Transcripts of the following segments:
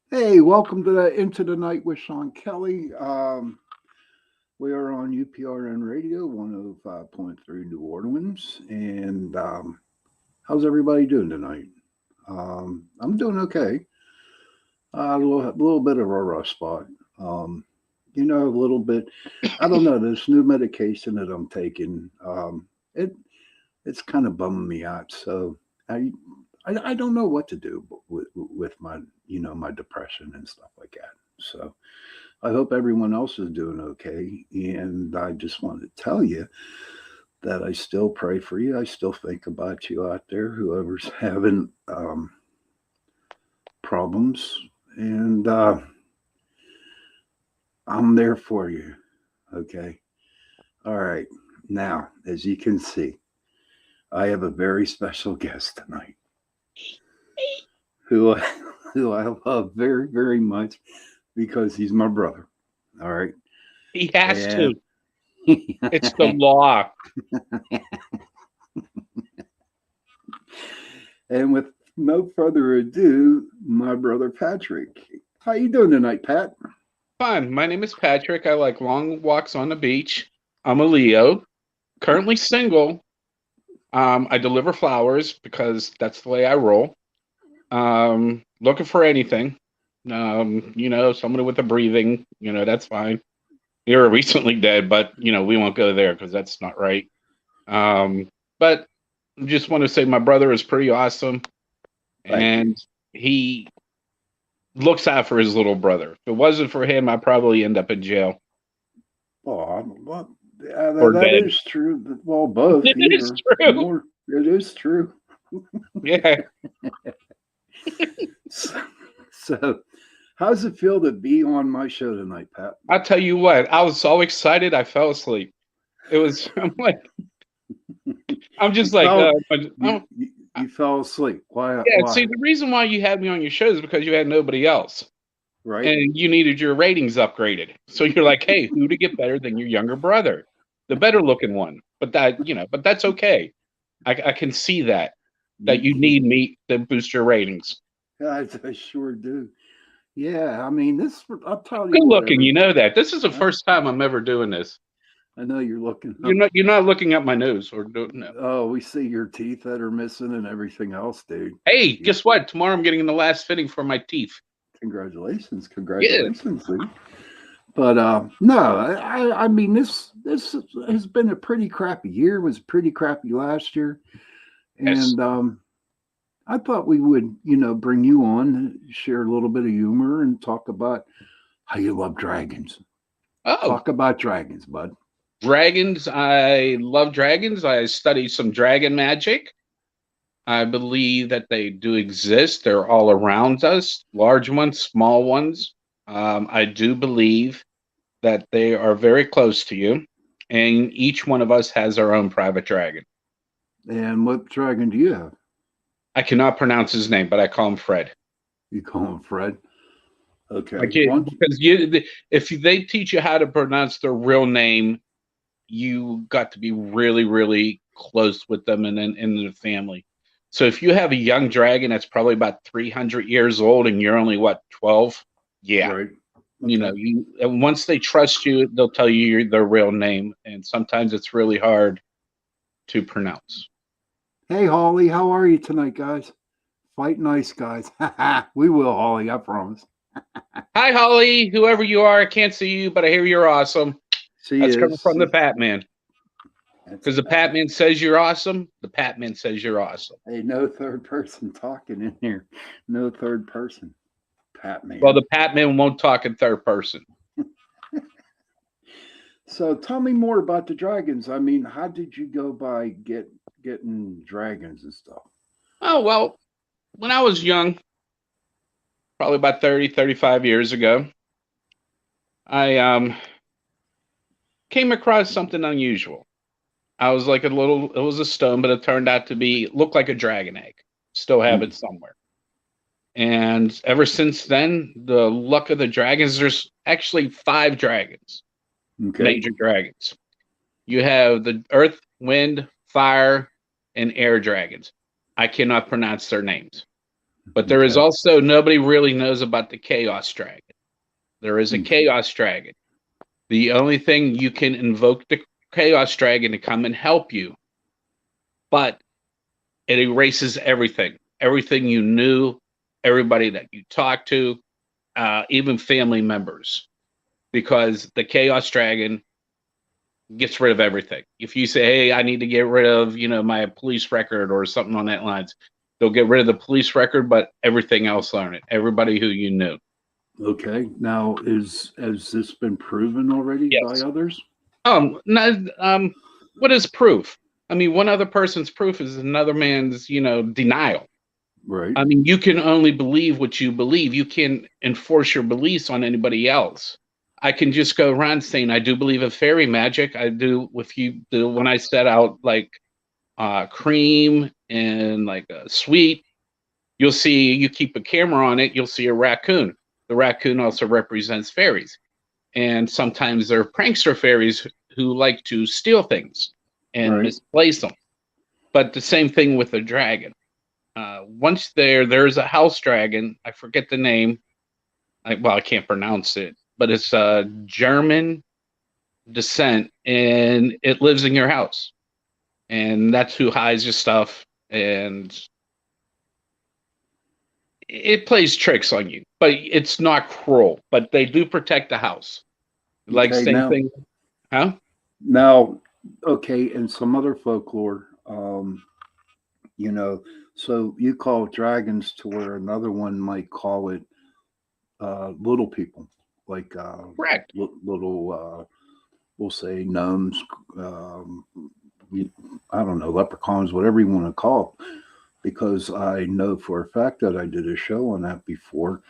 Hey, welcome to the Into the Night with Shawn Kelly. We are on UPRN Radio 105.3 New Orleans. And how's everybody doing tonight? I'm doing okay. A little bit of a rough spot. Um, a little bit. I don't know. This new medication that I'm taking, it it's kind of bumming me out. So I I don't know what to do with my my depression and stuff like that. So I hope everyone else is doing okay. And I just want to tell you that I still pray for you. I still think about you out there, whoever's having problems. And I'm there for you. Okay. All right. Now, as you can see, I have a very special guest tonight who I, who I love very, very much because he's my brother. All right. He has And to. It's the law. and with no further ado, my brother Patrick. How you doing tonight, Pat? Fun. My name is Patrick. I like long walks on the beach. I'm a Leo, currently single. I deliver flowers because that's the way I roll. Looking for anything. Somebody with a breathing, that's fine. You're recently dead, but we won't go there because that's not right. But I just want to say my brother is pretty awesome, Thank you. and he looks out for his little brother. If it wasn't for him, I'd probably end up in jail Well, yeah, or that dead. is true. Well, both, It is either, true. more. It is true. Yeah. So, so, how does it feel to be on my show tonight, Pat? I'll tell you what, I was so excited I fell asleep. It was I'm You just like fell, oh, you fell asleep. Why? yeah, see Why? the reason why you had me on your show is because you had nobody else. Right? And you needed your ratings upgraded. So you're like, hey, who to get better than your younger brother? The better looking one. But that's okay. I can see that you You, need me to boost your ratings. I sure do. Yeah, I mean, this. I'll tell you Good what, looking, you everybody. know that. This is the Huh? first time I'm ever doing this. I know you're looking You're up. not looking up my nose or doing no. Oh, we see your teeth that are missing and everything else, dude. Hey, Yeah. guess what? Tomorrow I'm getting the last fitting for my teeth. Congratulations, Yeah. congratulations, dude. But no, I mean this has been a pretty crappy year. It was pretty crappy last year, Yes. and I thought we would bring you on, share a little bit of humor, and talk about how you love dragons. Oh, Talk about dragons, bud. dragons. I love dragons. I study some dragon magic. I believe that they do exist. They're all around us, large ones, small ones. I do believe that they are very close to you, and each one of us has our own private dragon. And what dragon do you have? I cannot pronounce his name, but I call him Fred. You call him Fred. I Okay. can't because if they teach you how to pronounce their real name, you got to be really, really close with them and then in the family. So if you have a young dragon that's probably about 300 years old and you're only what 12, yeah, Right. Okay. you and once they trust you, they'll tell you their real name, and sometimes it's really hard to pronounce. Hey, Holly, how are you tonight, guys? Fight nice, guys. We will, Holly, I promise. Hi, Holly, whoever you are, I can't see you, but I hear you're awesome. She That's coming is. from the Pat Man. That's, Because the Pat Man says you're awesome, the Pat Man says you're awesome. hey, no third person talking in here. No third person. Pat Well, man. the Pat Man won't talk in third person. So tell me more about the dragons. I mean, how did you go by getting dragons and stuff? Oh, well, when I was young, probably about 30, 35 years ago, I came across something unusual. I was like it was a stone, but it turned out to be, looked like a dragon egg. Still have Mm, it somewhere. And ever since then, the luck of the dragons, there's actually five dragons, okay. major dragons. You have the earth, wind, fire, and air dragons. I cannot pronounce their names. But there is Okay. also nobody really knows about the Chaos Dragon. There is a Mm. Chaos Dragon. The only thing you can invoke the Chaos Dragon to come and help you, but it erases everything, everything you knew, everybody that you talked to, even family members, because the Chaos Dragon gets rid of everything. If you say, "Hey, I need to get rid of, my police record or something on that lines," they'll get rid of the police record, but everything else on it, everybody who you knew. Okay. Now, has this been proven already by Yes. others? No, what is proof? I mean, one other person's proof is another man's, denial. Right. I mean, you can only believe what you believe. You can't enforce your beliefs on anybody else. I can just go around saying I do believe in fairy magic. I do. If you do, when I set out like cream and like a sweet, you'll see. You keep a camera on it, you'll see a raccoon. The raccoon also represents fairies, and sometimes they're prankster fairies who like to steal things and Right. misplace them. But the same thing with the dragon. Once there's a house dragon. I forget the name. I can't pronounce it, but it's German descent, and it lives in your house, and that's who hides your stuff, and it plays tricks on you. But it's not cruel. But they do protect the house. Like Okay. same thing, huh? Now, okay. In some other folklore, you know, so you call dragons to where another one might call it little people, like Correct. little, we'll say gnomes, um, I don't know, leprechauns, whatever you want to call it, because I know for a fact that I did a show on that before,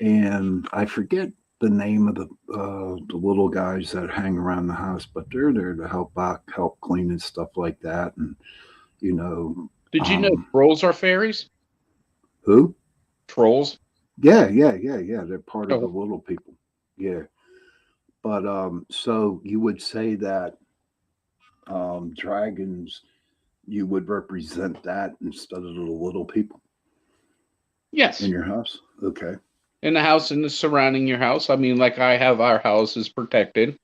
and I forget the name of the little guys that hang around the house, but they're there to help out, help clean and stuff like that, and you know, Did you know um, trolls are fairies? who? Trolls. Yeah, yeah, yeah, yeah. They're part of the Oh, little people. Yeah, but so you would say that dragons, you would represent that instead of the little people in yes. your house. Okay. In the house and the surrounding your house. I mean, like I have our house is protected.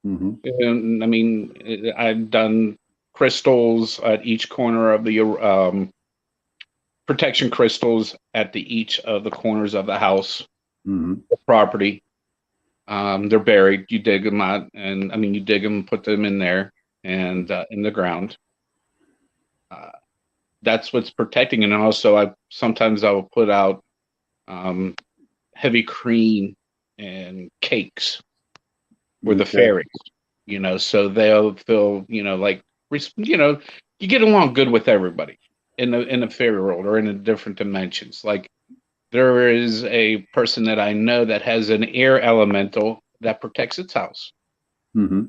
Mm-hmm. And I mean, I've done crystals at each corner of the protection crystals at each of the corners of the house Mm-hmm. property. They're buried. You dig them out, and I mean, you dig them, put them in there, and in the ground. Uh, that's what's protecting. And also, I sometimes I will put out um, heavy cream and cakes for the Okay. fairies. So they'll feel, like you get along good with everybody in the fairy world or in the different dimensions. Like there is a person that I know that has an air elemental that protects its house, Mm-hmm.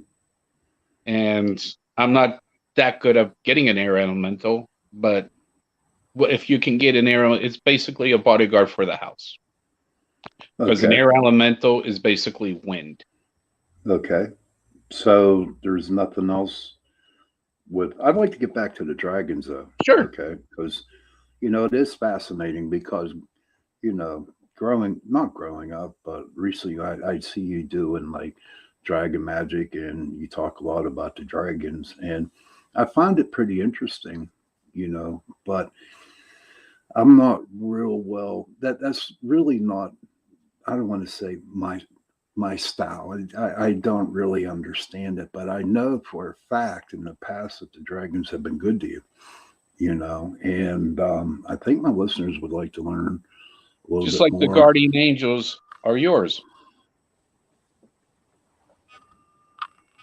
and I'm not that good at getting an air elemental, but if you can get an air, it's basically a bodyguard for the house because an Okay. air elemental is basically wind. Okay. So there's nothing else with. I'd like to get back to the dragons though. Sure. Okay, because it is fascinating because not growing up, but recently I see you doing like dragon magic and you talk a lot about the dragons and I find it pretty interesting, but I'm not real well that's really not, I don't want to say my style. I don't really understand it, but I know for a fact in the past that the dragons have been good to you, and I think my listeners would like to learn a little Just bit like the more. guardian angels are yours.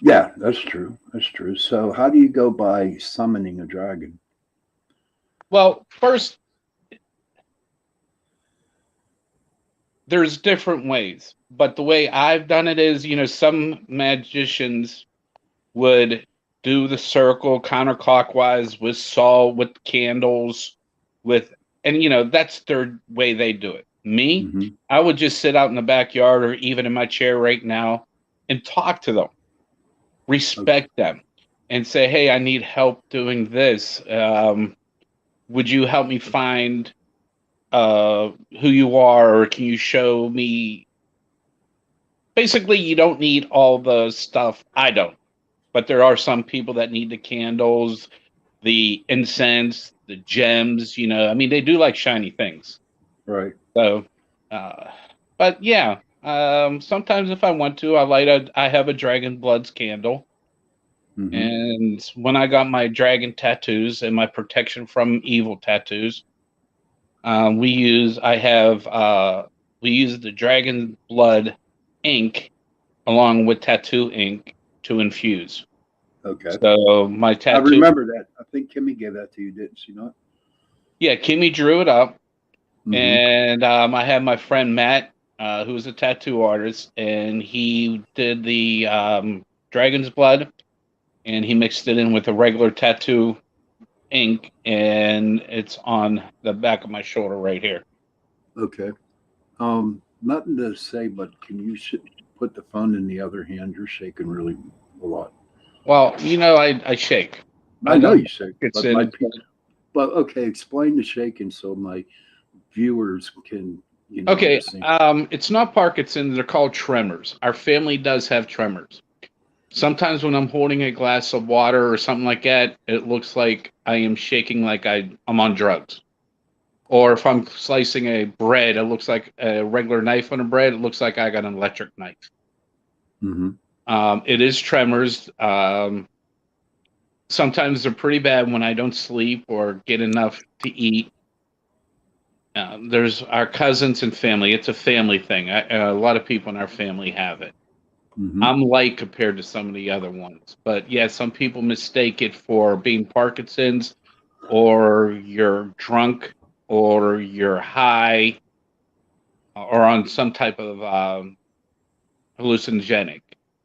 Yeah, that's true. That's true. So, how do you go by summoning a dragon? Well, first, there's different ways, but the way I've done it is, some magicians would do the circle counterclockwise with salt, with candles, with, and that's their way they do it. Me, Hmm. I would just sit out in the backyard or even in my chair right now and talk to them, respect them, and say, "Hey, I need help doing this. Would you help me find who you are, or can you show me? Basically, you don't need all the stuff. I don't, but there are some people that need the candles, the incense, the gems. I mean, they do like shiny things. Right. So, uh, but yeah, sometimes if I want to, I have a dragon bloods candle. Mm-hmm. And when I got my dragon tattoos and my protection from evil tattoos, we use the dragon blood ink along with tattoo ink to infuse. Okay. So my I tattoo, remember that. I think Kimmy gave that to you, didn't she not? yeah, Kimmy drew it up, Mm-hmm. and I had my friend Matt, who's a tattoo artist, and he did the dragon's blood, and he mixed it in with a regular tattoo ink, and it's on the back of my shoulder right here. Okay. Nothing to say, but can you put the phone in the other hand? You're shaking really a lot. Well, I shake. I I know don't you shake, it's but in. but okay, explain the shaking so my viewers can, Okay, understand. it's not Parkinson's. They're called tremors. Our family does have tremors. Sometimes when I'm holding a glass of water or something like that, it looks like I am shaking like I'm on drugs. Or if I'm slicing a bread, it looks like a regular knife on a bread. It looks like I got an electric knife. Mm-hmm. It is tremors. Sometimes they're pretty bad when I don't sleep or get enough to eat. There's our cousins and family. It's a family thing. A lot of people in our family have it. Mm-hmm. I'm light compared to some of the other ones. But yeah, some people mistake it for being Parkinson's, or you're drunk, or you're high, or on some type of hallucinogenic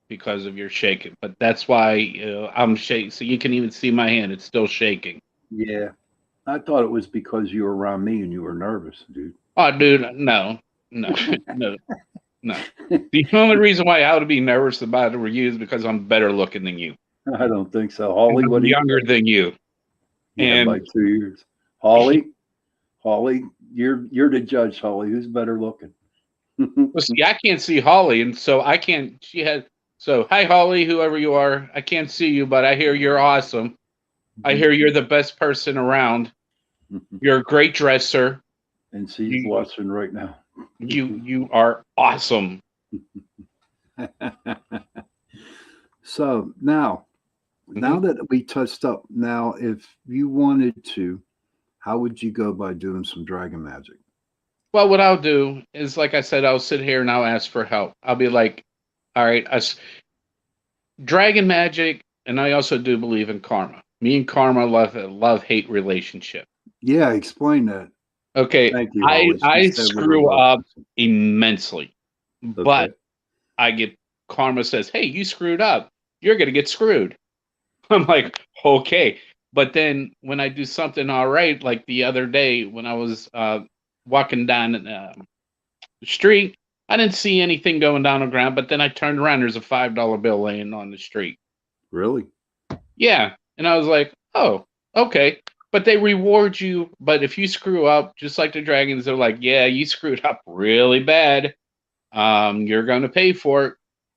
because of your shaking. But that's why I'm shaking. So you can even see my hand; it's still shaking. Yeah. I thought it was because you were around me and you were nervous, dude. Oh, dude, no, no, no, no. The only reason why I would be nervous about it were you is because I'm better looking than you, I don't think so. and Holly, I'm what do you younger think? than you. Yeah, And by 2 years. Holly, you're the judge, Holly. Who's better looking? well, see, I can't see Holly, and so I can't. She had so hi Holly, whoever you are. I can't see you, but I hear you're awesome. I hear you're the best person around. You're a great dresser. And she's You watching right now. you are awesome. So now, Hmm. that we touched up, now if you wanted to, how would you go by doing some dragon magic? Well, what I'll do is, like I said, I'll sit here and I'll ask for help. I'll be like, all right, us dragon magic, and I also do believe in karma. Me and karma love hate relationship. Yeah, explain that. Okay, Thank you, I Holly. She I said with her screw love. up immensely, but Okay. I get karma says, "Hey, you screwed up. You're gonna get screwed." I'm like, okay, but then when I do something all right, like the other day when I was walking down the street, I didn't see anything going down the ground, but then I turned around, there's a $5 bill laying on the street. Really? Yeah. And I was like, oh, okay. But they reward you. But if you screw up, just like the dragons, they're like, yeah, you screwed up really bad. You're going to pay for it.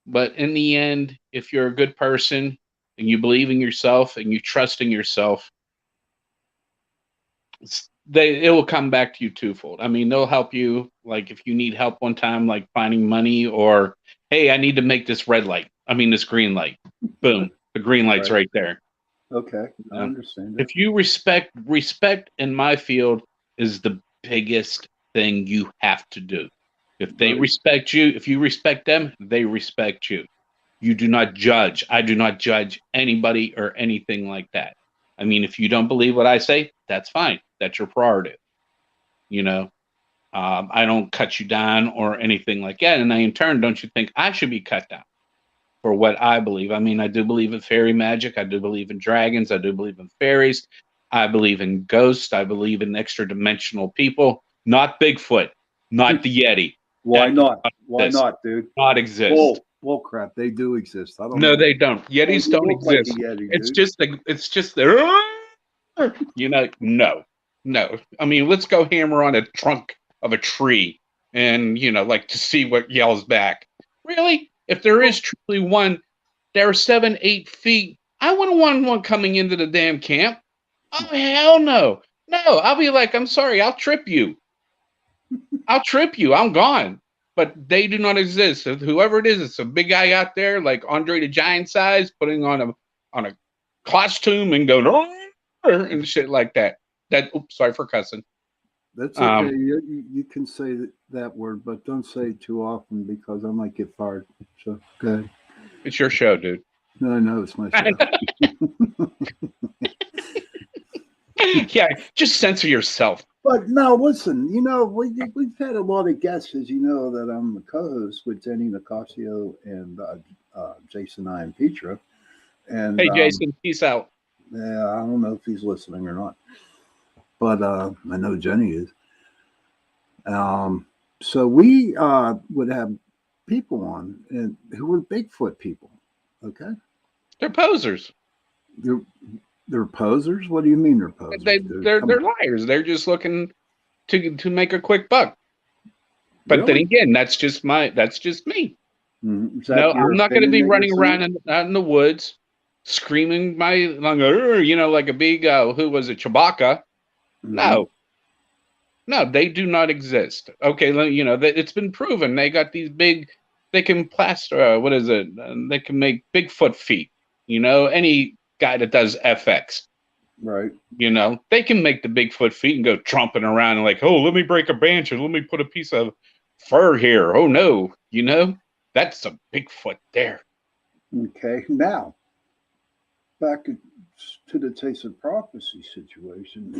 But in the end, if you're a good person and you believe in yourself and you trust in yourself, it will come back to you twofold. I mean, they'll help you. Like if you need help one time, like finding money, or hey, I need to make this red light. I mean, this green light. Boom, the green light's Right. right there. Okay. I Um, understand that. if you respect in my field is the biggest thing you have to do. If they Right. respect you, if you respect them, they respect you. You do not judge. I do not judge anybody or anything like that. I mean, if you don't believe what I say, that's fine. That's your prerogative. You know, I don't cut you down or anything like that. And I, in turn, don't you think I should be cut down for what I believe? I mean, I do believe in fairy magic. I do believe in dragons. I do believe in fairies. I believe in ghosts. I believe in extra dimensional people, not Bigfoot, not the Yeti. Why That does not? not Why exist. not, dude? Not exist. Whoa, crap. They do exist. I don't No, know. they don't. Oh, Yetis you don't look like a exist. Yeti, It's dude. just no. No. I mean, let's go hammer on a trunk of a tree and, like to see what yells back. Really? If there is truly one, they're 7, 8 feet. I wouldn't want one coming into the damn camp. Oh, hell no. No, I'll be like, I'm sorry, I'll trip you. I'll trip you. I'm gone. But they do not exist. If whoever it is, it's a big guy out there like Andre the Giant size, putting on a costume and going and shit like that. Oops, sorry for cussing. That's okay. You can say that word, but don't say it too often because I might get fired. So go ahead. It's your show, dude. No, it's my show. Yeah, just censor yourself. But no, listen, we've had a lot of guests, as you know, that I'm the co-host with Jenny Nicasio and Jason I. and Petra. And Hey, Jason, peace out. yeah, I don't know if he's listening or not, but I know Jenny is. So we would have people on and who were Bigfoot people. Okay, They're posers. they're they're posers. What do you mean they're posers? They're liars. They're just looking to make a quick buck. But then Really? again, that's just me. Is No, that your I'm not going to opinion be that you're running around saying? out in the woods screaming like a big who was it, Chewbacca? Mm-hmm. No, they do not exist. Okay, it's been proven. They got these big. They can plaster. What is it? They can make Bigfoot feet. Any guy that does FX. Right. They can make the Bigfoot feet and go tromping around and like, oh, let me break a branch and let me put a piece of fur here. Oh no, that's a Bigfoot there. Okay. Now, back to the Taste of Prophecy situation,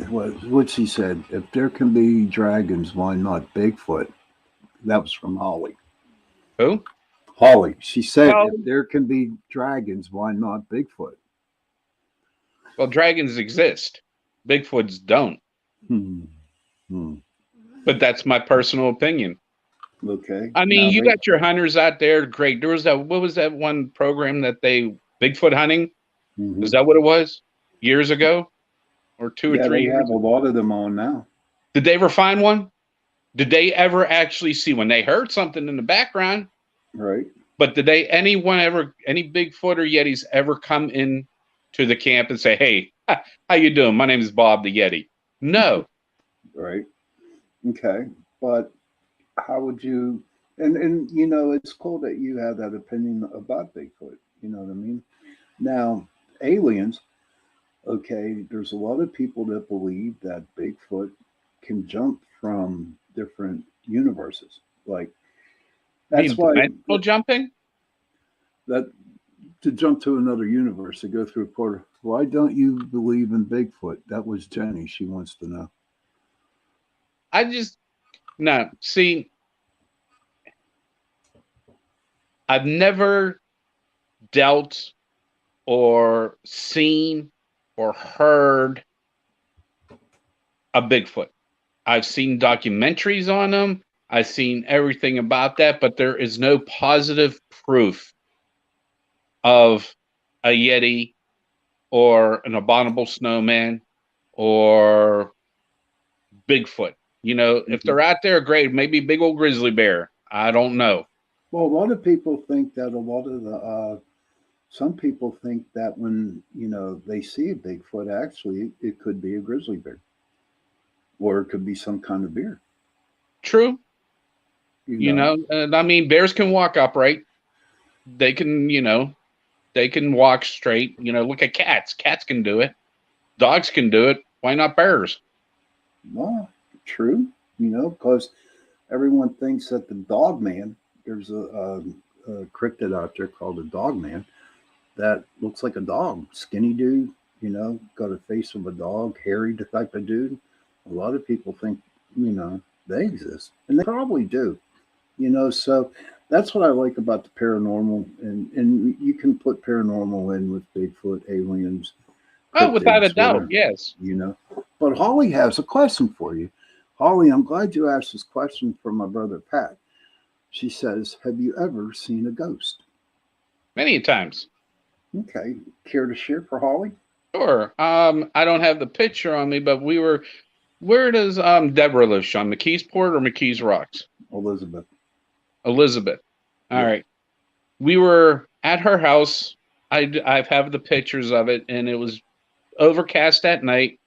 which he said, if there can be dragons, why not Bigfoot? That was from Holly. Who? Holly. She said, Well, if there can be dragons, why not Bigfoot? well, dragons exist. Bigfoots don't. Hmm. Hmm. But that's my personal opinion. Okay. I mean, you got your hunters out there. Great. There was what was that one program that Bigfoot hunting? Mm-hmm. Is that what it was? Years ago? Or 2 or 3 they years have a ago? lot of them on now. Did they ever find one? Did they ever actually see one? They heard something in the background. Right. But did any Bigfoot or Yetis ever come in to the camp and say, hey, how you doing? My name is Bob the Yeti. No. Right. Okay. But how would you and it's cool that you have that opinion about Bigfoot. You know what I mean? Now, aliens, okay, there's a lot of people that believe that Bigfoot can jump from different universes. Like that's why dimensional jumping? that to jump to another universe to go through a portal. Why don't you believe in Bigfoot? That was Jenny. She wants to know. No. See, I've never dealt or seen or heard a Bigfoot. I've seen documentaries on them. I've seen everything about that, but there is no positive proof of a Yeti or an abominable snowman or Bigfoot. If they're out there, great. Maybe big old grizzly bear. I don't know. Well, a lot of people think that a lot of the some people think that when they see a Bigfoot, actually it could be a grizzly bear, or it could be some kind of bear. True. You know, And I mean, bears can walk upright. They can, they can walk straight. Look at cats. Cats can do it. Dogs can do it. Why not bears? well, true. Because everyone thinks that the dog man. There's a cryptid out there called a dog man that looks like a dog, skinny dude. Got a face of a dog, hairy the type of dude. A lot of people think they exist, and they probably do. So that's what I like about the paranormal, and you can put paranormal in with Bigfoot, aliens, Oh, without a cryptids, doubt, whatever. yes. But Holly has a question for you. Holly, I'm glad you asked this question for my brother Pat. She says, "Have you ever seen a ghost?" Many times. Okay, care to share for Holly? Sure. I don't have the picture on me, but we Where does Deborah live, Sean? McKeesport or McKees Rocks? Elizabeth. Elizabeth. All Yeah. right. We were at her house. I have the pictures of it, and it was overcast at night.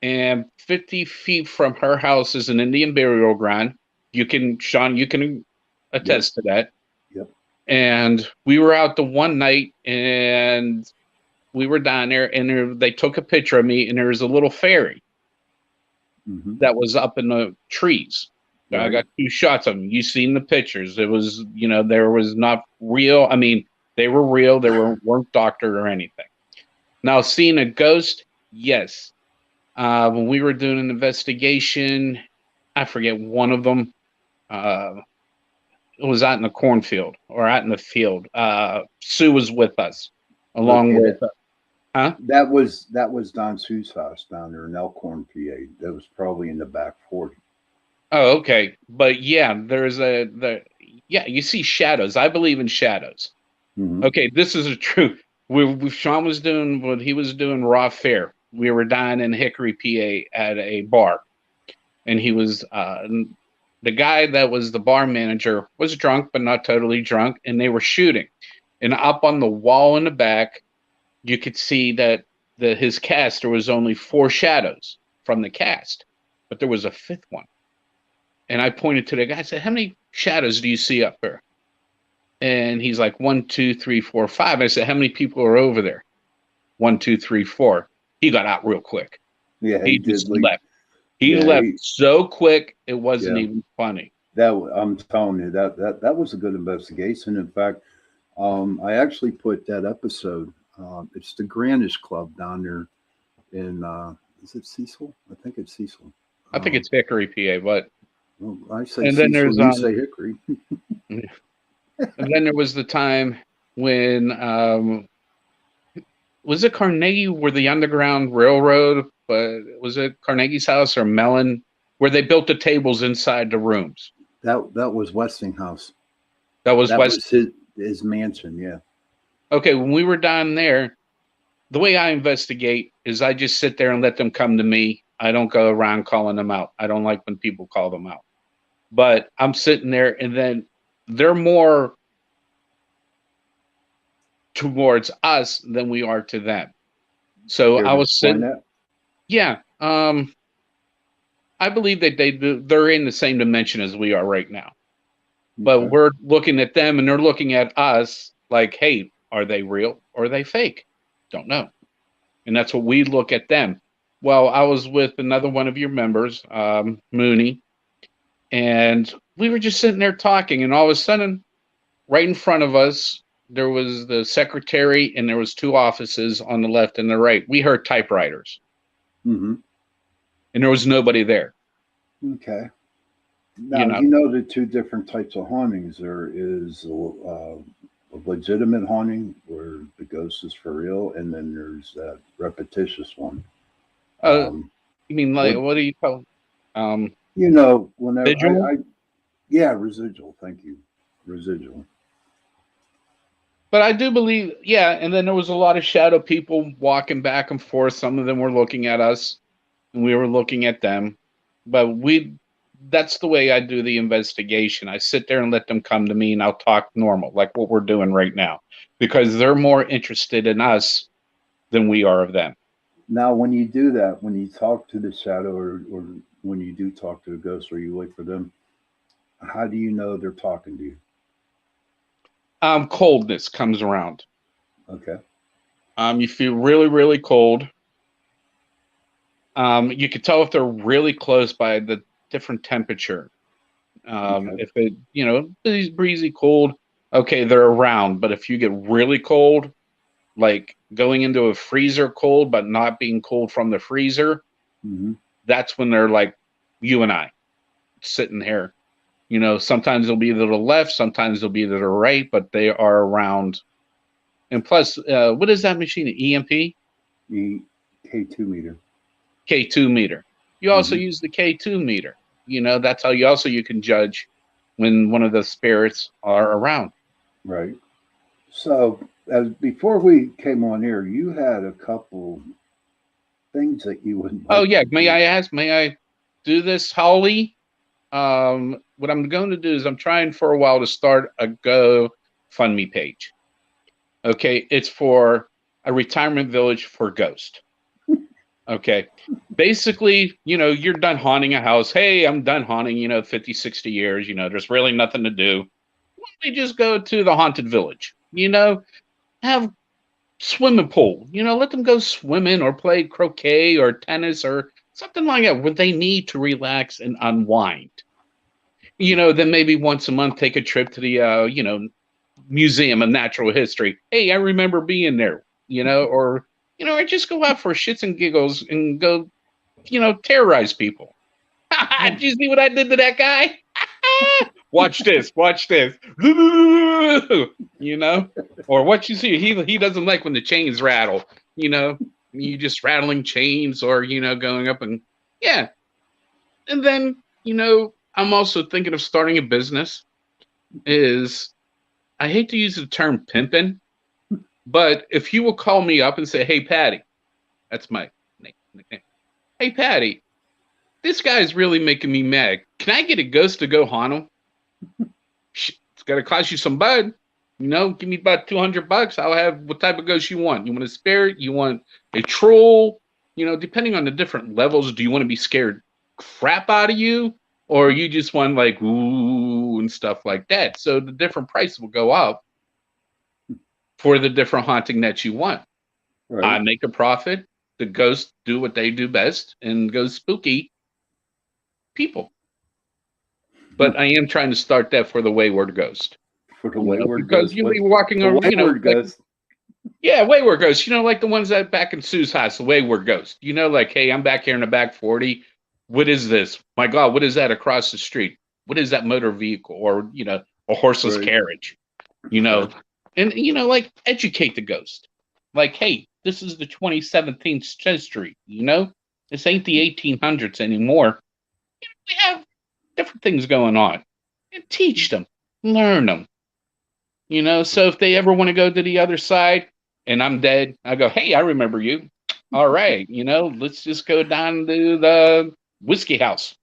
And 50 feet from her house is an Indian burial ground. Sean, you can Yep. attest to that. Yep. And we were out the one night, and we were down there, and they took a picture of me, and there was a little fairy Mm-hmm. that was up in the trees. I Right. got two shots of them. You seen the pictures? It was, there was not real. I mean, they were real. They weren't doctored or anything. Now, seeing a ghost, yes. When we were doing an investigation, I forget one of them. Uh, it was out in the cornfield or out in the field. Sue was with us, along Okay. with, huh? That was Don Sue's house down there in Elkhorn, PA. That was probably in the back 40. Oh, okay. But yeah, yeah, you see shadows. I believe in shadows. Mm-hmm. Okay, this is a true. Sean was doing what he was doing raw fare. We were down in Hickory, PA, at a bar, and he was the guy that was the bar manager was drunk, but not totally drunk, and they were shooting. And up on the wall in the back, you could see that his cast there was only 4 shadows from the cast, but there was a fifth one. And I pointed to the guy. I said, "How many shadows do you see up there?" And he's like, 1, 2, 3, 4, 5. I said, "How many people are over there?" 1, 2, 3, 4. He got out real quick. Yeah, he He did. just Like, left. He yeah, left so quick it wasn't yeah. even funny. I'm telling you that was a good investigation. In fact, I actually put that episode. It's the Granish Club down there in is it Cecil? I think it's Cecil. I think Um, it's Hickory, PA, but well, I say and then Cecil, there's you say Hickory. and then there was the time when was it Carnegie where the Underground Railroad, but was it Carnegie's house or Mellon where they built the tables inside the rooms? That was Westinghouse. That was That West. was his mansion. Yeah. Okay, when we were down there, the way I investigate is I just sit there and let them come to me. I don't go around calling them out. I don't like when people call them out. But I'm sitting there and then they're more towards us than we are to them. So Care I to was explain sitting, that? yeah. I believe that they're in the same dimension as we are right now. But Okay. we're looking at them and they're looking at us like, hey, are they real or are they fake? Don't know. And that's what we look at them. Well, I was with another one of your members, Mooney, and we were just sitting there talking, and all of a sudden, right in front of us, there was the secretary, and there was 2 offices on the left and the right. We heard typewriters, Mm-hmm. and there was nobody there. Okay. You Now know, you know the two different types of hauntings. There is a legitimate haunting where the ghost is for real, and then there's that repetitious one. uh, Um, you mean like what what do you call um, whenever visual? yeah, residual. Thank you, residual. But I do believe, yeah. And then there was a lot of shadow people walking back and forth. Some of them were looking at us, and we were looking at them. But that's the way I do the investigation. I sit there and let them come to me and I'll talk normal, like what we're doing right now, because they're more interested in us than we are of them. Now, when you do that, when you talk to the shadow, or when you do talk to the ghost, or you wait for them, how do you know they're talking to you? Coldness comes around. Okay. You feel really, really cold. You can tell if they're really close by the different temperature. Okay. If it, breezy cold, okay, they're around. But if you get really cold, like going into a freezer cold, but not being cold from the freezer, Hmm. that's when they're like you and I sitting here. Sometimes they'll be to the left, sometimes they'll be to the right, but they are around. And plus, what is that machine? EMP? E K2 meter. K2 meter. You also Hmm. use the K2 meter. That's how you can judge when one of the spirits are around. Right. So, as before we came on here, you had a couple things that you would Oh like yeah, to may do. I ask? May I? do this, Holly. What I'm going to do is I'm trying for a while to start a GoFundMe page. Okay, it's for a retirement village for ghost. Okay. Basically, you're done haunting a house. Hey, I'm done haunting, 50, 60 years. There's really nothing to do. Why don't we just go to the haunted village? Have swimming pool. Let them go swimming or play croquet or tennis or something like that where they need to relax and unwind. Then maybe once a month take a trip to the Museum of Natural History. Hey, I remember being there, or just go out for shits and giggles and go, terrorize people. Did you see what I did to that guy? Watch this, watch this. Or what you see, he doesn't like when the chains rattle, you just rattling chains or, going up and yeah. And then, I'm also thinking of starting a business is I hate to use the term pimping, but if you will call me up and say, hey, Patty, that's my nickname. Hey, Patty, this guy's really making me mad. Can I get a ghost to go haunt him? It's got to cost you some bud. Give me about $200. I'll have what type of ghost you want. You want a spirit? You want a troll? Depending on the different levels, do you want to be scared crap out of you? Or you just want like, ooh, and stuff like that. So the different price will go up for the different haunting that you want. Right. I make a profit. The ghosts do what they do best and go spooky people. But I am trying to start that for the Wayward Ghost. For the Wayward Ghost? Because you'll be walking around, Ghost. Yeah, Wayward Ghost. Like the ones that back in Sue's house, the Wayward Ghost. Like, hey, I'm back here in the back 40. What is this? My God, what is that across the street? What is that motor vehicle? Or, a horseless carriage? And, like, educate the ghost. Like, hey, this is the 2017 century, This ain't the 1800s anymore. We have different things going on. And teach them. Learn them. So if they ever want to go to the other side and I'm dead, I go, hey, I remember you. All right, let's just go down to the whiskey house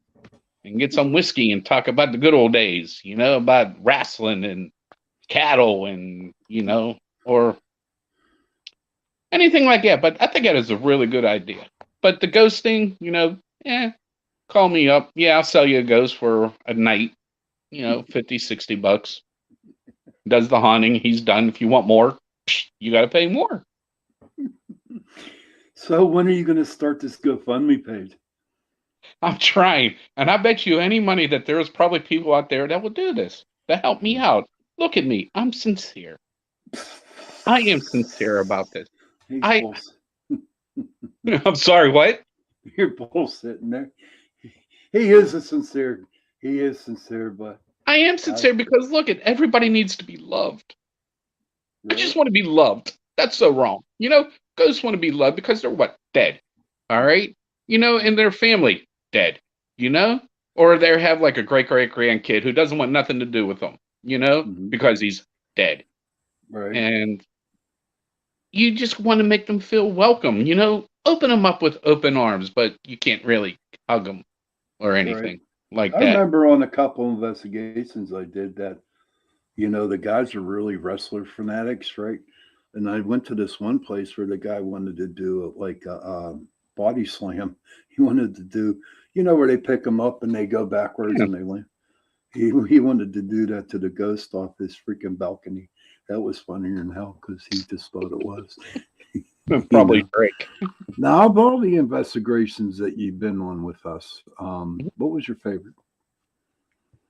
and get some whiskey and talk about the good old days, about wrestling and cattle and, or anything like that. But I think that is a really good idea. But the ghost thing, call me up. Yeah, I'll sell you a ghost for a night, $50, $60. Does the haunting. He's done. If you want more, you got to pay more. So when are you going to start this GoFundMe page? I'm trying. And I bet you any money that there's probably people out there that will do this, that help me out. Look at me. I'm sincere. I am sincere about this. I'm sorry, what? You're bullshitting there. He is sincere, but I am sincere because look at everybody needs to be loved. Really? I just want to be loved. That's so wrong. Ghosts want to be loved because they're what? Dead. All right? And their family dead. Or they have like a great grandkid who doesn't want nothing to do with them, because he's dead. Right. And you just want to make them feel welcome, open them up with open arms, but you can't really hug them or anything like that. I remember on a couple investigations I did that, the guys are really wrestler fanatics, right? And I went to this one place where the guy wanted to do like a body slam. He wanted to do, where they pick them up and they go backwards and they land. He wanted to do that to the ghost off his freaking balcony. That was funnier than hell because he just thought it was. Probably break. Now, of all the investigations that you've been on with us, what was your favorite?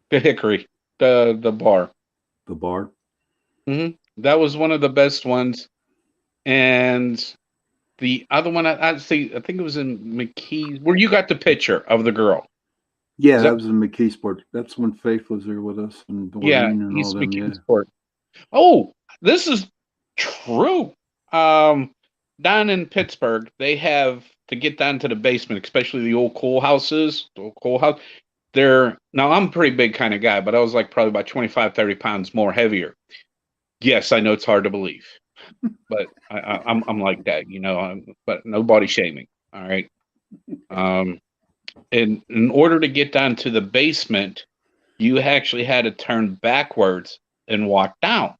The Hickory, the bar. The bar? Mm-hmm. That was one of the best ones. And the other one, I think it was in McKee, where you got the picture of the girl. Yeah, that was in McKeesport. That's when Faith was there with us and Doreen and all them. McKeesport. Oh, this is true. Down in Pittsburgh, they have to get down to the basement, especially the old coal houses. The old coal house. Now I'm a pretty big kind of guy, but I was like probably about 25, 30 pounds more heavier. Yes, I know it's hard to believe, but I'm like that, but no body shaming. All right. And in order to get down to the basement, you actually had to turn backwards and walk down.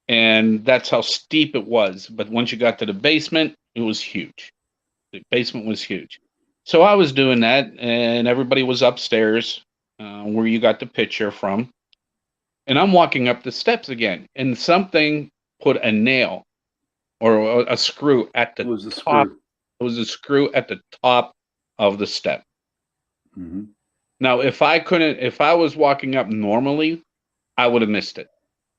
And that's how steep it was. But once you got to the basement, it was huge. The basement was huge. So I was doing that, and everybody was upstairs where you got the picture from. And I'm walking up the steps again, and something put a nail or a screw at It the was a top. screw. It was a screw at the top of the step. Mm-hmm. Now, if I was walking up normally, I would have missed it.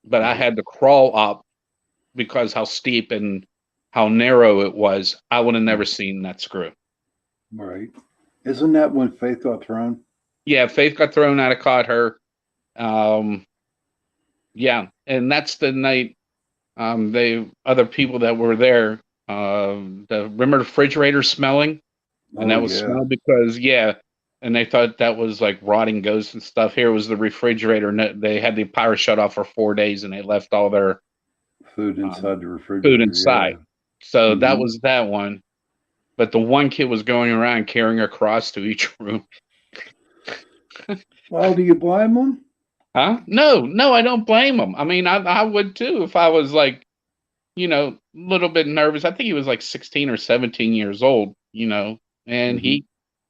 But I Right. had to crawl up because how steep and how narrow it was. I would have never seen that screw. Right. Isn't that when Faith got thrown? Yeah, Faith got thrown out. I caught her. Um, yeah, and that's the night. They other people that were there. Remember the refrigerator smelling, and Oh that was yeah. smell because yeah, and they thought that was like rotting ghosts and stuff. Here was the refrigerator. And they had the power shut off for 4 days, and they left all their Food um, inside the food refrigerator. inside. Yeah. So that Mm-hmm. was that one. But the one kid was going around carrying a cross to each room. Well, do you blame them? Huh? No, no, I don't blame him. I mean, I would too if I was like, a little bit nervous. I think he was like 16 or 17 years old, and Mm-hmm. he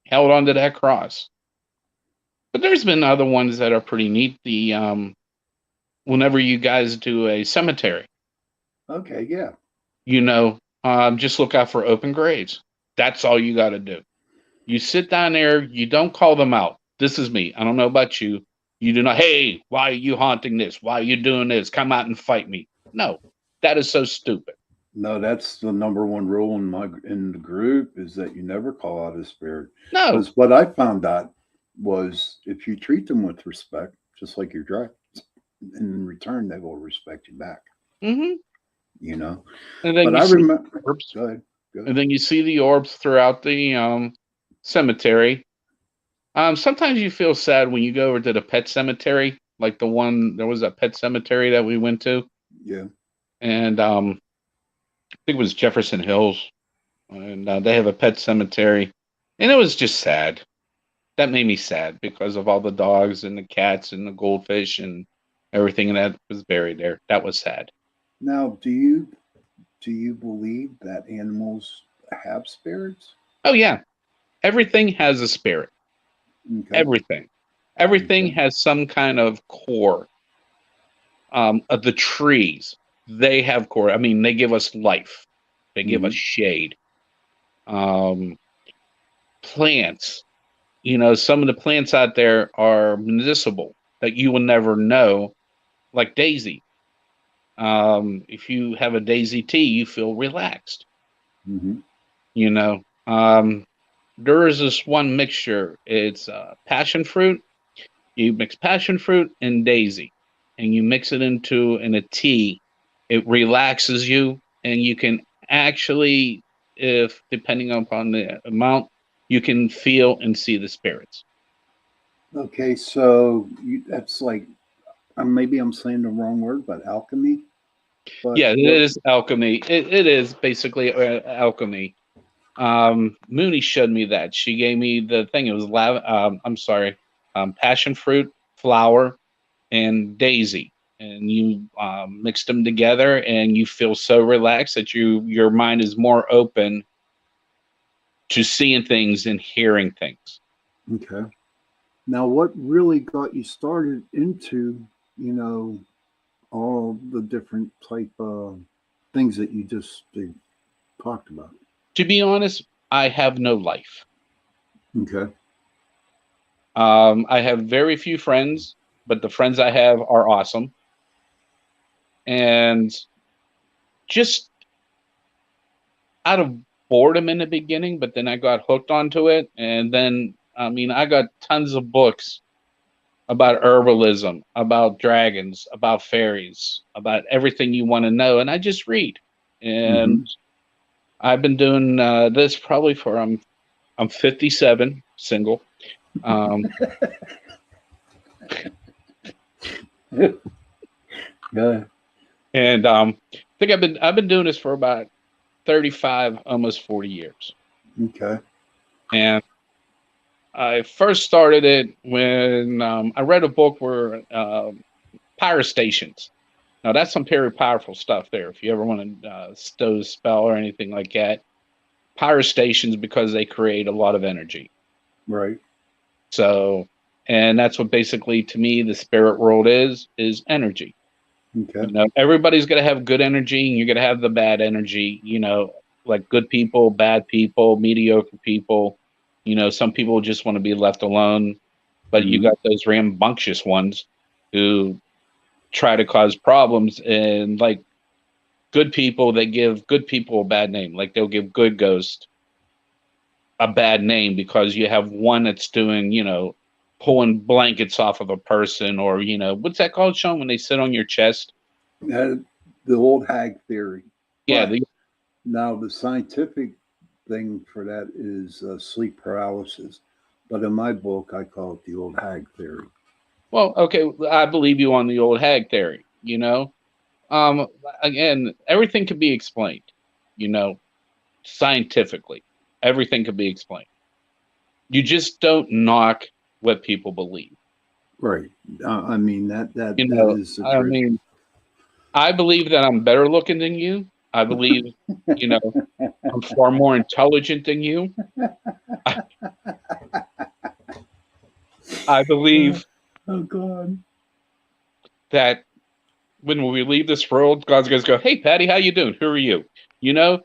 held on to that cross. But there's been other ones that are pretty neat. Whenever you guys do a cemetery, Okay. Yeah. just look out for open graves. That's all you got to do. You sit down there, you don't call them out. This is me. I don't know about you. You do not, hey, why are you haunting this? Why are you doing this? Come out and fight me. No, that is so stupid. No, that's the number one rule in the group is that you never call out a spirit. No. Because what I found out was if you treat them with respect, just like your dragons, in return they will respect you back. hmm You know. And then But you I see remember. orbs. Go ahead. Go And ahead. then you see the orbs throughout the cemetery. Sometimes you feel sad when you go over to the pet cemetery, like there was a pet cemetery that we went to, Yeah. and I think it was Jefferson Hills, and they have a pet cemetery, and it was just sad. That made me sad because of all the dogs and the cats and the goldfish and everything that was buried there. That was sad. Now, do you believe that animals have spirits? Oh yeah, everything has a spirit. Okay. Everything, everything Okay. has some kind of core. Of the trees, they have core. I mean, they give us life. They give us Mm-hmm. shade. Um, Plants. Some of the plants out there are medicinal that you will never know, like daisy. If you have a daisy tea, you feel relaxed. Mm-hmm. You know, um, there is this one mixture. It's passion fruit. You mix passion fruit and daisy, and you mix it in a tea. It relaxes you, and you can actually, if depending upon the amount, you can feel and see the spirits. Okay, so that's like maybe I'm saying the wrong word, but alchemy. But Yeah, it what? is alchemy. It is basically alchemy. Mooney showed me that. She gave me the thing. It was I'm sorry, passion fruit, flower, and daisy, and you mix them together, and you feel so relaxed that your mind is more open to seeing things and hearing things. Okay. Now, what really got you started into, you know, all the different type of things that you just talked about? To be honest, I have no life. Okay. I have very few friends, but the friends I have are awesome, and just out of boredom in the beginning, but then I got hooked onto it, and then I mean I got tons of books about herbalism, about dragons, about fairies, about everything you want to know, and I just read. Mm-hmm. And I've been doing this probably for I'm 57, single, um, Yeah. and I think I've been doing this for about 35, almost 40 years, Okay. I first started it when I read a book where power stations. Now that's some very powerful stuff there. If you ever want to stow a spell or anything like that, power stations because they create a lot of energy. Right. So, and that's what basically to me the spirit world is energy. Okay. Everybody's gonna have good energy, and you're gonna have the bad energy. Like good people, bad people, mediocre people. Some people just want to be left alone, but you Hmm. got those rambunctious ones who try to cause problems, and like good people, they give good people a bad name. Like they'll give good ghost a bad name because you have one that's doing, pulling blankets off of a person, or what's that called, Sean, when they sit on your chest? The old hag theory. Yeah, But now the scientific thing for that is sleep paralysis. But in my book, I call it the old hag theory. well, okay, I believe you on the old hag theory. Um, Again, everything could be explained, you know, scientifically. Everything could be explained. You just don't knock what people believe. Right. I mean that You know, is the I truth. mean, I believe that I'm better looking than you. I believe, you know, I'm far more intelligent than you. I, I Uh, believe oh God. that when we leave this world, God's going to go, "Hey, Patty, how you doing? Who are you?" You know,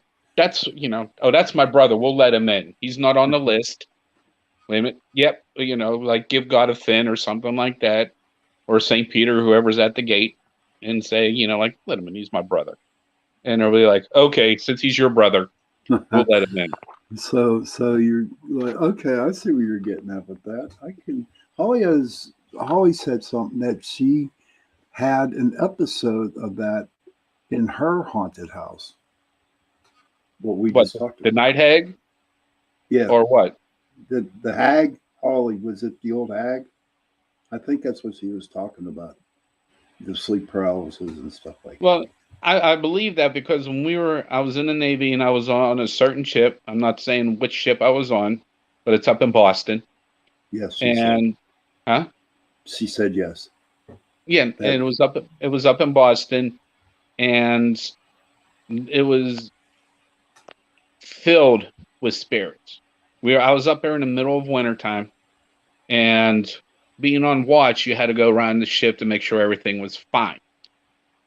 oh, that's my brother. We'll let him in. He's not on the list. Wait a minute. Yep. Like give God a fin or something like that, or St. Peter, whoever's at the gate, and say, like, let him in. He's my brother. And they'll be like, okay, since he's your brother, we'll let him in. So you're like, okay, I see where you're getting at with that. I can. Holly said something that she had an episode of that in her haunted house. What we What, just talked the about. night hag Yeah, or what? the hag. Holly, was it the old hag? I think that's what she was talking about. The sleep paralysis and stuff like that. Well, I believe that because I was in the Navy and I was on a certain ship. I'm not saying which ship I was on, but it's up in Boston. Yes, she said. And, huh? She said yes. Yeah, That and it was up in Boston, and it was filled with spirits. I was up there in the middle of wintertime, and being on watch, you had to go around the ship to make sure everything was fine.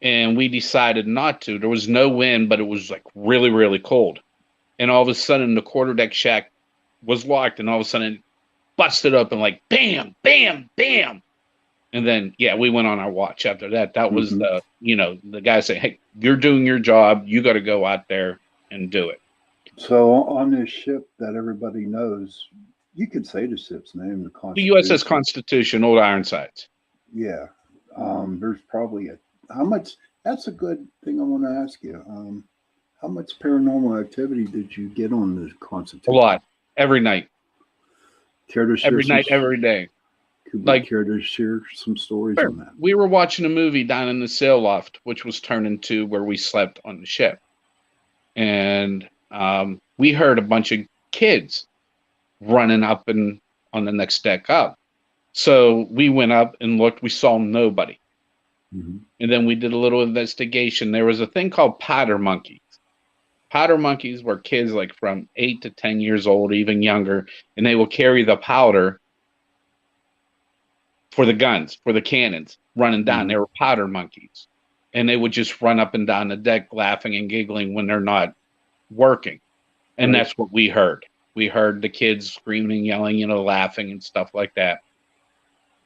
And we decided not to. There was no wind, but it was like really, really cold. And all of a sudden, the quarterdeck shack was locked, and all of a sudden, it busted open like bam, bam, bam. And then, yeah, we went on our watch after that. That was hmm the guy saying, "Hey, you're doing your job. You got to go out there and do it." So on this ship that everybody knows, you could say the ship's name, the The USS Constitution. Constitution, Old Ironsides. Yeah. There's probably a how much. That's a good thing I want to ask you. How much paranormal activity did you get on the A Constitution? lot. Every night. Care to share Every some? night, every day. Could we Like, care to share some stories sure, on that? we were watching a movie down in the sail loft, which was turned into where we slept on the ship. And we heard a bunch of kids running up and on the next deck up. So we went up and looked. We saw nobody. Hmm. And then we did a little investigation. There was a thing called powder monkeys. Powder monkeys were kids like from 8 to 10 years old, even younger, and they will carry the powder for the guns, for the cannons, running down. Hmm. They were powder monkeys. And they would just run up and down the deck laughing and giggling when they're not working. And Right. that's what we heard. We heard the kids screaming and yelling, laughing and stuff like that.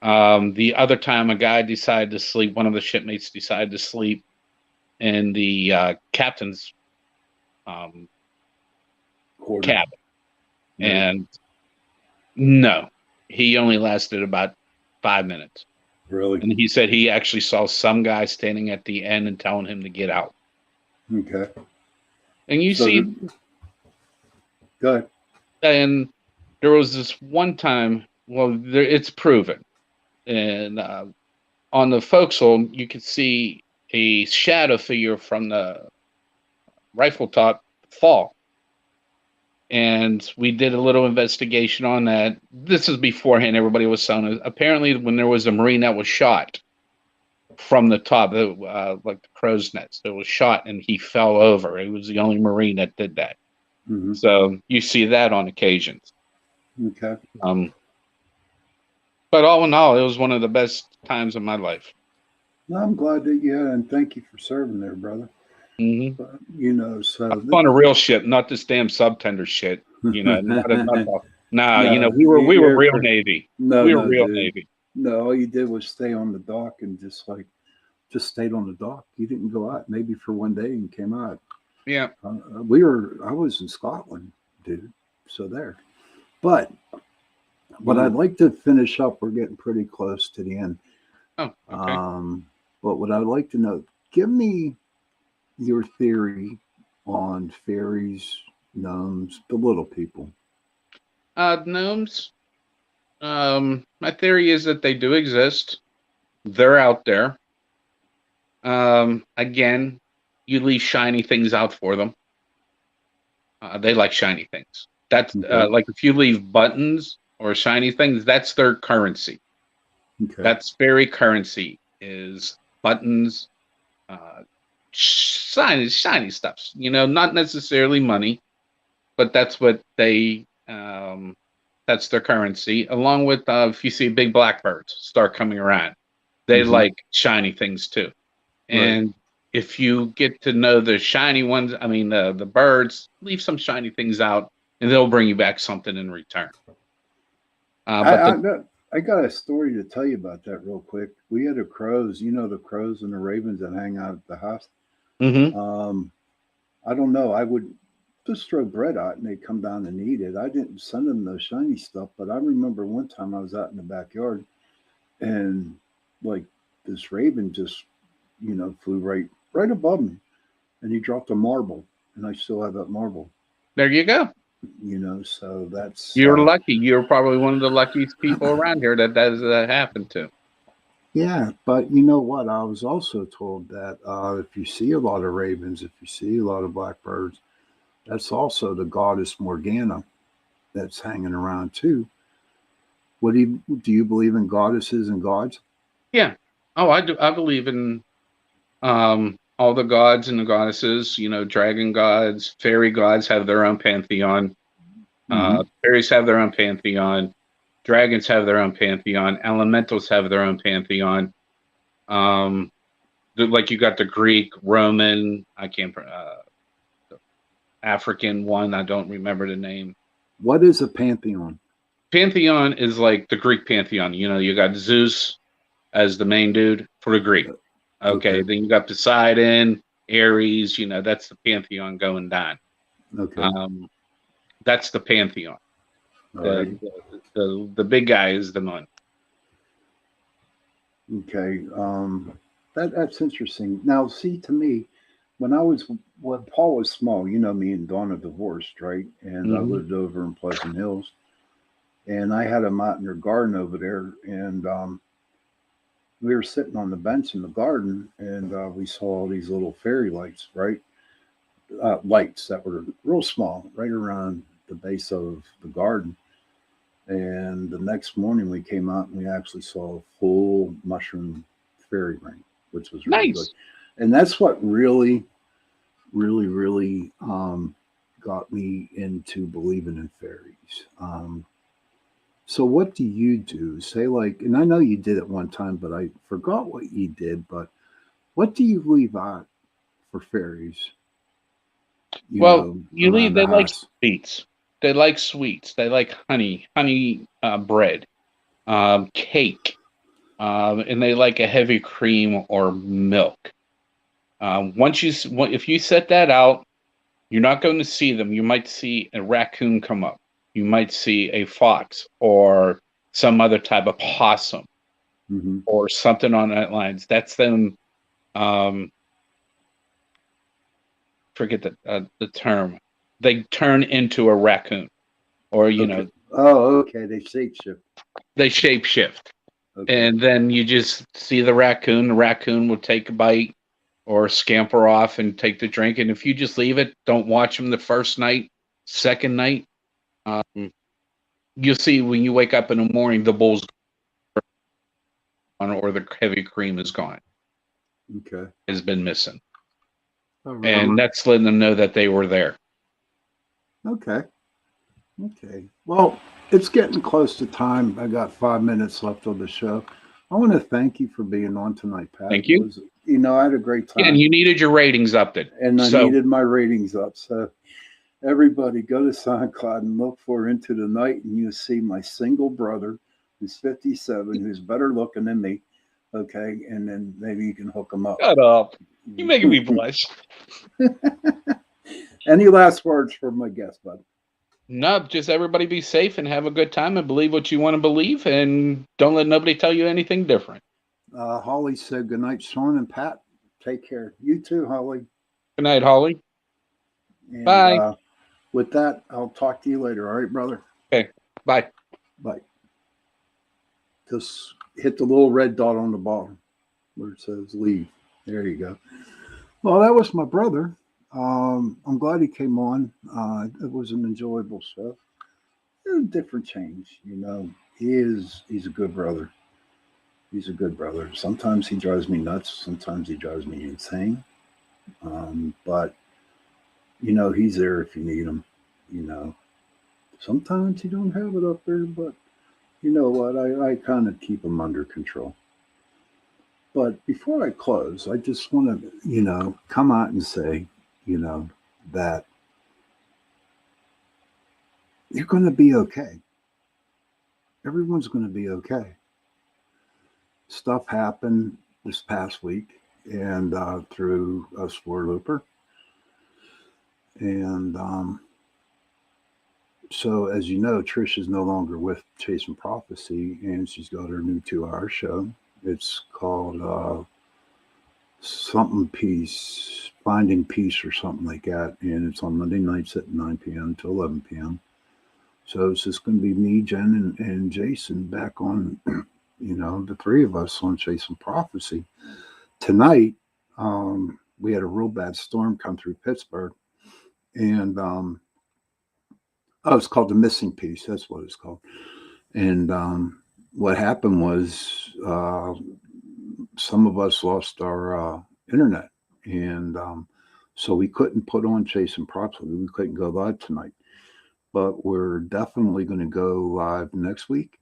The other time, a guy decided to sleep. One of the shipmates decided to sleep in the captain's um, Quarter. cabin, Right. and no, he only lasted about 5 minutes. Really. And he said he actually saw some guy standing at the end and telling him to get out. Okay. And you So see, go ahead. and there was this one time. Well, it's proven, and on the forecastle, you could see a shadow figure from the rifle top fall. and we did a little investigation on that. This is beforehand. Everybody was saying apparently when there was a Marine that was shot from the top, like the crow's nest, it was shot and he fell over. He was the only Marine that did that. Mm-hmm. So you see that on occasions. Okay. But all in all, it was one of the best times of my life. No, I'm glad that and thank you for serving there, brother. Mm-hmm. But, so On a real ship, not this damn subtender shit. Nah, no, we were real you're Navy. no, We were no, real dude. Navy. No, all you did was stay on the dock and just stayed on the dock. You didn't go out maybe for one day and came out. Yeah. I was in Scotland, dude. So there. But what I'd like to finish up, we're getting pretty close to the end. Oh, okay. But what I'd like to know, give me your theory on fairies, gnomes, the little people. Gnomes. My theory is that they do exist. They're out there. Again, you leave shiny things out for them. They like shiny things. That's Okay. like if you leave buttons or shiny things, that's their currency. Okay. That's fairy currency is buttons, shiny stuffs. Not necessarily money, but that's what they. That's their currency. Along with if you see big blackbirds start coming around, they like shiny things too. And Right. if you get to know the shiny ones, I mean the birds, leave some shiny things out, and they'll bring you back something in return. I got a story to tell you about that real quick. We had the crows, the crows and the ravens that hang out at the house. Mm-hmm. I don't know. I would just throw bread out and they'd come down and eat it. I didn't send them no shiny stuff, but I remember one time I was out in the backyard and like this raven just, flew right above me and he dropped a marble and I still have that marble. There you go. So that's You're lucky. You're probably one of the luckiest people around here that happened to. Yeah, but you know what? I was also told that if you see a lot of ravens, if you see a lot of blackbirds, that's also the goddess Morgana that's hanging around too. Do you believe in goddesses and gods? Yeah. Oh, I do. I believe in all the gods and the goddesses. Dragon gods, fairy gods have their own pantheon. Fairies have their own pantheon. Dragons have their own pantheon. Elementals have their own pantheon. Like you got the Greek, Roman, I can't, African one. I don't remember the name. What is a pantheon? Pantheon is like the Greek pantheon. You got Zeus as the main dude for the Greek. Okay. Then you got Poseidon, Ares. That's the pantheon going down. Okay. That's the pantheon. The big guy is the one. Okay. That's interesting. Now, see, to me, when Paul was small, me and Dawn are divorced, right? And I lived over in Pleasant Hills, and I had him out in their garden over there, and we were sitting on the bench in the garden, and we saw all these little fairy lights, right? Lights that were real small, right around the base of the garden. And the next morning we came out and we actually saw a full mushroom fairy ring, which was really good. And that's what really, really, really got me into believing in fairies. So what do you do? Say and I know you did it one time, but I forgot what you did. But what do you leave out for fairies? They like sweets. They like sweets. They like honey bread, cake, and they like a heavy cream or milk. If you set that out, you're not going to see them. You might see a raccoon come up. You might see a fox or some other type of possum or something on that lines. That's them. Forget the term. They turn into a raccoon, or Oh, okay. They shapeshift. They shapeshift, and then you just see the raccoon. The raccoon will take a bite or scamper off and take the drink. And if you just leave it, don't watch them the first night, Second night, um, you'll see when you wake up in the morning, the bowl's gone or the heavy cream is gone, Okay. has been missing. All right. And that's letting them know that they were there. Okay. Okay. Well, it's getting close to time. I got 5 minutes left of the show. I want to thank you for being on tonight, Pat. Thank you. I had a great Yeah, and time, you needed your ratings updated. and I So needed my ratings up. So everybody, go to SoundCloud and look for Into the Night, and you'll see my single brother, who's 57, who's better looking than me. Okay, and then maybe you can hook him up. shut up. You're making me blush. Any last words for my guest, bud? No, just everybody be safe and have a good time and believe what you want to believe and don't let nobody tell you anything different. Holly said good night, Sean and Pat. Take care. You too, Holly. Good night, Holly. And Bye. with that, I'll talk to you later. All right, brother? Okay. Bye. Bye. Just hit the little red dot on the bottom where it says leave. There you go. Well, that was my brother. I'm glad he came on. It was an enjoyable show. A different change, you know. He's a good brother. He's a good brother. Sometimes he drives me nuts. Sometimes he drives me insane. But you know, he's there if you need him. You know, sometimes you don't have it up there, but you know what? I kind of keep him under control. But before I close, I just want to, come out and say, that you're going to be okay. Everyone's going to be okay. Stuff happened this past week and through a Spore Looper. And so, as you know, Trish is no longer with Chasing Prophecy, and she's got her new 2-hour show. It's called something Peace, Finding Peace, or something like that. And it's on Monday nights at 9 p.m. to 11 p.m. So it's just going to be me, Jen, and Jason back on, the three of us on Chasing Prophecy. Tonight, we had a real bad storm come through Pittsburgh. And, it's called The Missing Piece. That's what it's called. And what happened was some of us lost our internet. And so we couldn't put on Chasing Prophecy. We couldn't go live tonight. But we're definitely going to go live next week.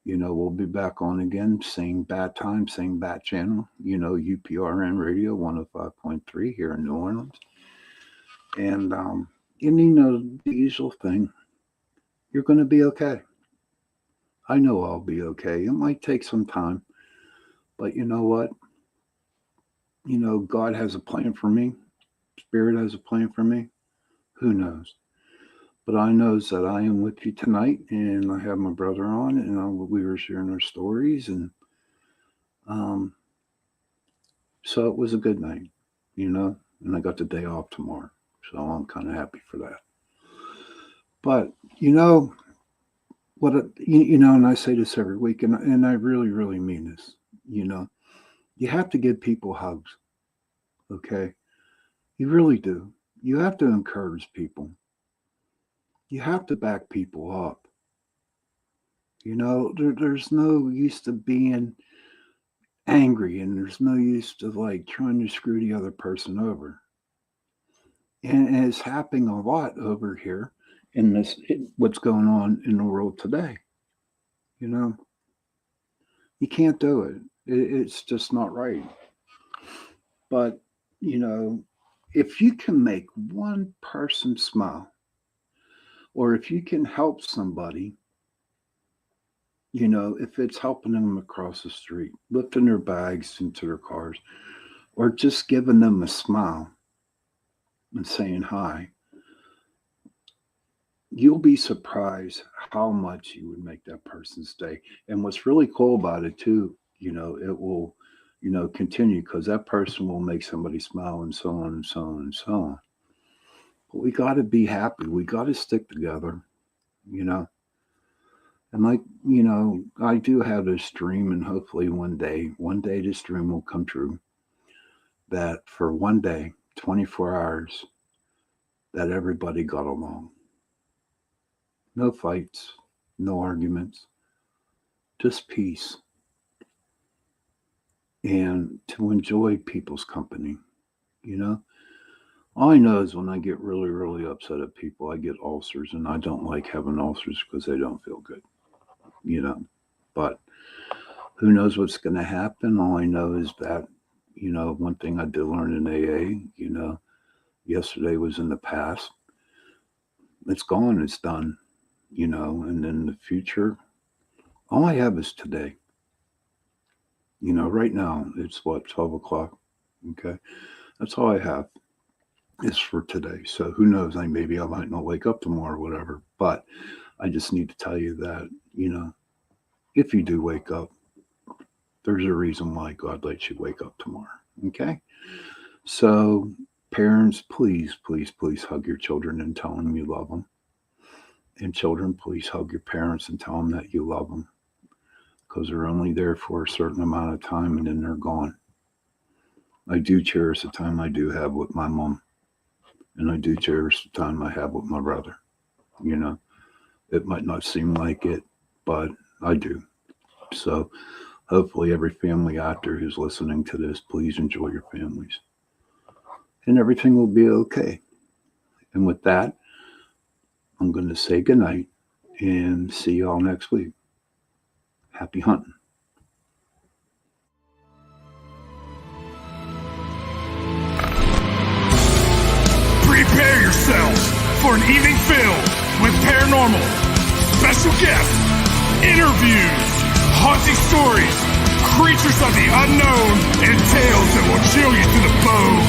We'll be back on again, same bat time, same bat channel, UPRN Radio 105.3 here in New Orleans. And, the usual thing, you're going to be okay. I know I'll be okay. It might take some time, but you know what? God has a plan for me. Spirit has a plan for me. Who knows? But I knows that I am with you tonight, and I have my brother on, and we were sharing our stories, and so it was a good night, and I got the day off tomorrow, so I'm kind of happy for that. But what and I say this every week, and I really, really mean this. You have to give people hugs, okay? You really do. You have to encourage people. You have to back people up. There's no use to being angry, and there's no use to like trying to screw the other person over. And it's happening a lot over here in what's going on in the world today. You can't do it. It's just not right. But if you can make one person smile, or if you can help somebody, if it's helping them across the street, lifting their bags into their cars, or just giving them a smile and saying hi, you'll be surprised how much you would make that person's day. And what's really cool about it too, it will, continue because that person will make somebody smile and so on and so on and so on. But we got to be happy. We got to stick together, And like, I do have this dream, and hopefully one day this dream will come true. That for one day, 24 hours, that everybody got along. No fights, no arguments, just peace. And to enjoy people's company, you know? All I know is when I get really, really upset at people, I get ulcers, and I don't like having ulcers because they don't feel good, you know? But who knows what's going to happen? All I know is that, one thing I did learn in AA, yesterday was in the past. It's gone, it's done, and in the future, all I have is today. Right now, it's what, 12 o'clock? Okay. That's all I have is for today. So who knows? Maybe I might not wake up tomorrow or whatever, but I just need to tell you that, if you do wake up, there's a reason why God lets you wake up tomorrow. Okay. So parents, please, please, please hug your children and tell them you love them. And children, please hug your parents and tell them that you love them, because they're only there for a certain amount of time and then they're gone. I do cherish the time I do have with my mom, and I do cherish the time I have with my brother. It might not seem like it, but I do. So hopefully every family out there who's listening to this, please enjoy your families, and everything will be okay. And with that, I'm going to say goodnight and see y'all next week. Happy hunting. Prepare yourself for an evening filled with paranormal, special guests, interviews, haunting stories, creatures of the unknown, and tales that will chill you to the bone.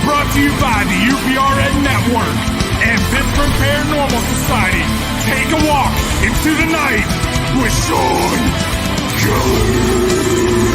Brought to you by the UPRN Network and Pittsburgh Paranormal Society. Take a walk into the night with Shawn Kelly.